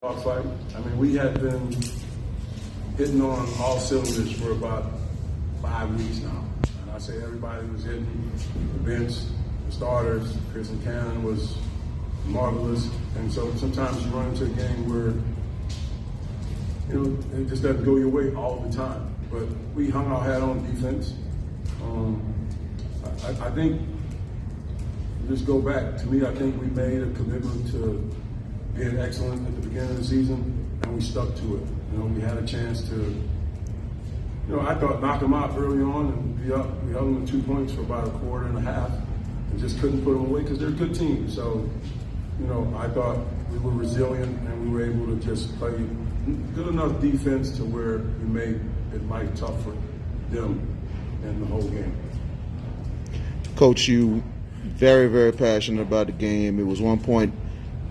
Fight. I mean, we had been hitting on all cylinders for about 5 weeks now. And I say everybody was hitting, the bench, the starters. Chris and Canin was marvelous. And so sometimes you run into a game where, it just doesn't go your way all the time. But we hung our hat on defense. I think, just go back, to me, I think we made a commitment to being excellent at the beginning of the season, and we stuck to it. We had a chance to, I thought knock them out early on, and we held them to 2 points for about a quarter and a half, and just couldn't put them away because they're a good team. So, I thought we were resilient, and we were able to just play good enough defense to where we made it life tough for them in the whole game. Coach, you very, very passionate about the game. It was one point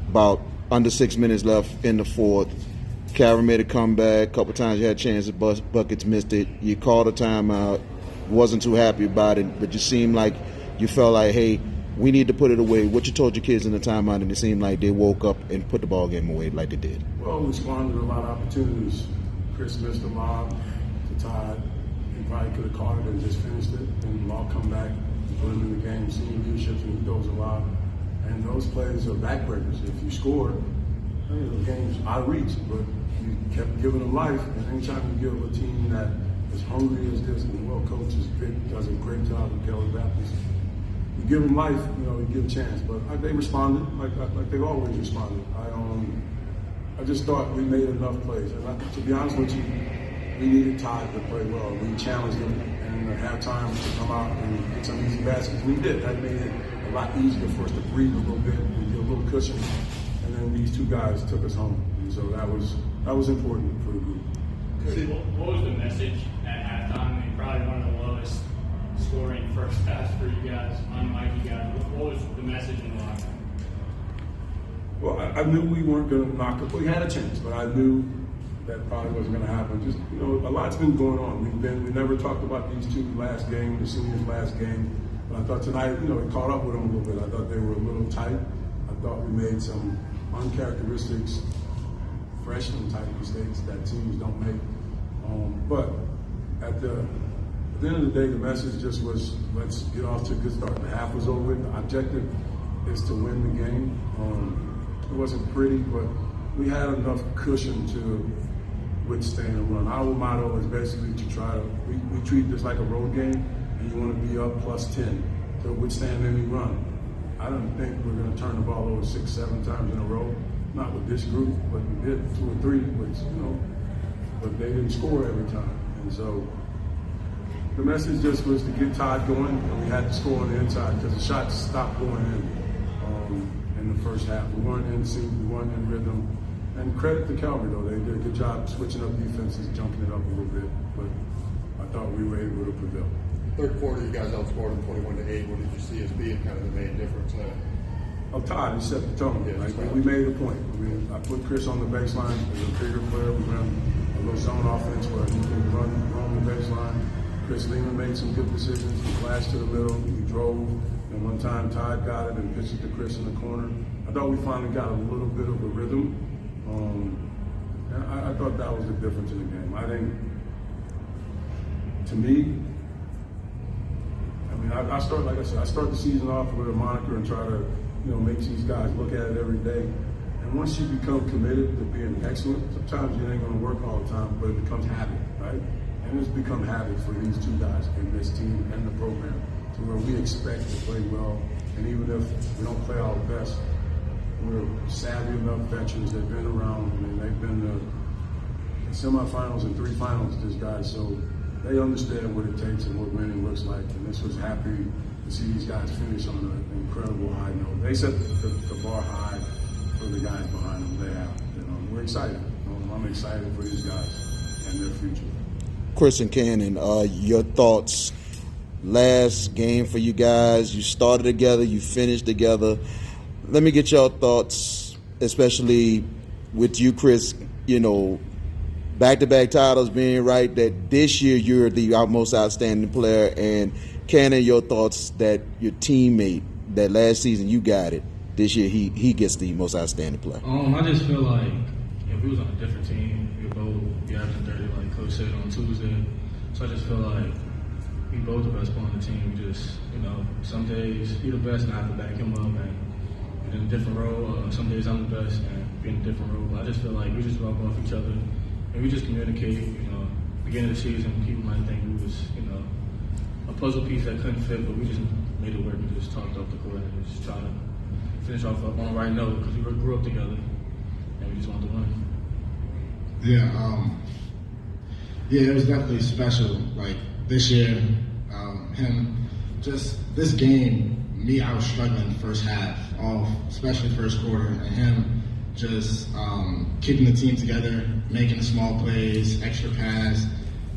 about under 6 minutes left in the fourth. Calvin made a comeback. A couple times you had a chance at buckets, missed it. You called a timeout. Wasn't too happy about it, but you seemed like you felt like, hey, we need to put it away. What you told your kids in the timeout, and it seemed like they woke up and put the ball game away like they did. Well, we squandered a lot of opportunities. Chris missed a lob to Todd. He probably could have caught it and just finished it, and Law come back and put him in the game. Senior leadership, and he goes a lot. And those plays are backbreakers. If you score, the game's out of reach, but you kept giving them life. And anytime you give a team that is hungry as this and well coached, does a great job with Kelly Baptist, you give them life, you give a chance. But they responded like they've always responded. I just thought we made enough plays. And to be honest with you, we needed Todd to play well. We challenged him and have time to come out and get some easy baskets. We did. That made it a lot easier for us to breathe a little bit and get a little cushion. And then these two guys took us home. And so that was important for the group. What was the message at halftime? I mean, probably one of the lowest scoring first halves for you guys, unlike you guys. What was the message in the locker room? Well, I knew we weren't going to knock it. We had a chance, but I knew that probably wasn't going to happen. Just, a lot's been going on. We never talked about these two last games, the seniors' last game. But I thought tonight, it caught up with them a little bit. I thought they were a little tight. I thought we made some uncharacteristics, freshman-type mistakes that teams don't make. But at the end of the day, the message just was, let's get off to a good start. The half was over. The objective is to win the game. It wasn't pretty, but we had enough cushion to withstand a run. Our motto is basically to try to, we treat this like a road game, and you want to be up +10 to withstand any run. I don't think we're going to turn the ball over 6, 7 times in a row. Not with this group, but we did 2 or 3, which, but they didn't score every time. And so the message just was to get Todd going, and we had to score on the inside because the shots stopped going in the first half. We weren't in sync, we weren't in rhythm. And credit to Calvary, though. They did a good job switching up defenses, jumping it up a little bit. But I thought we were able to prevail. Third quarter, you guys outscored them 21-8. What did you see as being kind of the main difference? Todd, he set the tone. We made a point. I put Chris on the baseline as a bigger player. We ran a little zone offense where he could run the baseline. Chris Lehman made some good decisions. He flashed to the middle. We drove. And one time, Todd got it and pitched it to Chris in the corner. I thought we finally got a little bit of a rhythm. I thought that was the difference in the game. I think, to me, I start, like I said, I start the season off with a moniker and try to, make these guys look at it every day. And once you become committed to being excellent, sometimes you ain't going to work all the time, but it becomes habit, right? And it's become habit for these two guys in this team and the program, to where we expect to play well. And even if we don't play our best, we're savvy enough veterans that have been around. They've been the semifinals and 3 finals, these guys. So they understand what it takes and what winning looks like. And this was happy to see these guys finish on an incredible high note. They set the bar high for the guys behind them. They have. We're excited. I'm excited for these guys and their future. Chris and Canin, your thoughts. Last game for you guys. You started together. You finished together. Let me get your thoughts, especially with you, Chris, back-to-back titles being right, that this year you're the most outstanding player, and Canin, your thoughts that your teammate, that last season you got it, this year he gets the most outstanding player. I just feel like if we was on a different team, we would both be averaging 30, like Coach said on Tuesday. So I just feel like we both the best player on the team. We just, some days he the best and I have to back him up and in a different role. Some days I'm the best and be in a different role. But I just feel like we just rub off each other and we just communicate. Beginning of the season, people might think we was, a puzzle piece that couldn't fit, but we just made it work. We just talked off the court and just try to finish off on the right note because we grew up together and we just wanted to win. Yeah, it was definitely special. Like this year, this game, I was struggling in the first half, especially first quarter, and him just keeping the team together, making the small plays, extra pass.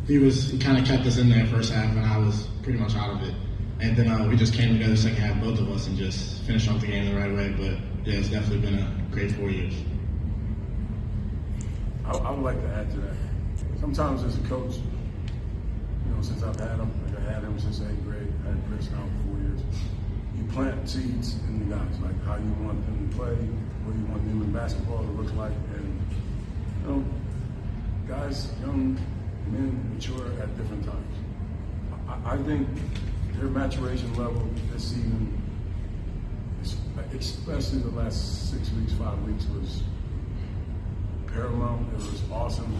He kind of kept us in there first half, and I was pretty much out of it. And then we just came together second half, both of us, and just finished off the game the right way. But yeah, it's definitely been a great 4 years. I would like to add to that. Sometimes as a coach, since I've had him, like I had him since 8th grade, I had Chris now for 4 years. You plant seeds in the guys, like how you want them to play, what you want them in basketball to look like, and guys, young men mature at different times. I think their maturation level this season, especially the last 6 weeks, 5 weeks, was paramount. It was awesome.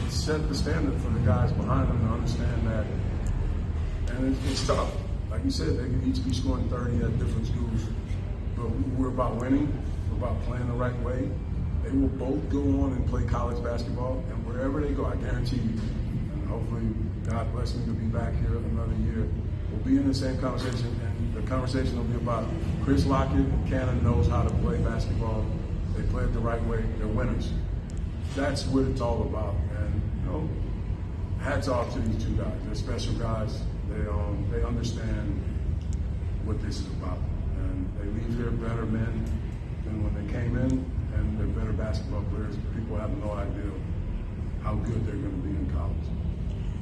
It set the standard for the guys behind them to understand that. And it's tough. Like you said, they can each be scoring 30 at different schools. But we're about winning. We're about playing the right way. They will both go on and play college basketball. And wherever they go, I guarantee you, and hopefully God bless me to be back here another year, we'll be in the same conversation. And the conversation will be about Chris Lockett and Canin knows how to play basketball. They play it the right way. They're winners. That's what it's all about. And, hats off to these two guys. They're special guys. They understand what this is about. And they leave here better men than when they came in, and they're better basketball players. People have no idea how good they're going to be in college.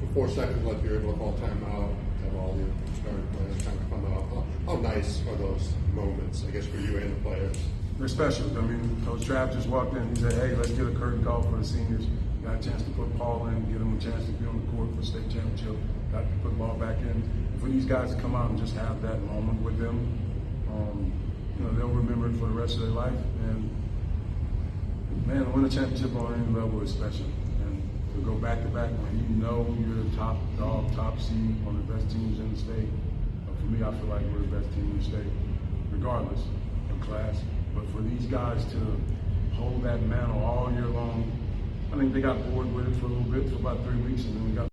With 4 seconds left, you're able to call timeout, have all the starting players kind of come out. How nice are those moments, I guess, for you and the players? They're special. I mean, Coach Trapp just walked in. He said, hey, let's get a curtain call for the seniors. Got a chance to put Paul in, get them a chance to be on the court for state championship. Got to put ball back in. For these guys to come out and just have that moment with them, they'll remember it for the rest of their life. And, man, to win a championship on any level is special. And to go back-to-back when you're the top dog, top seed, one of the best teams in the state. For me, I feel like we're the best team in the state, regardless of class. But for these guys to hold that mantle all year long, I think they got bored with it for a little bit, for about 3 weeks, and then we got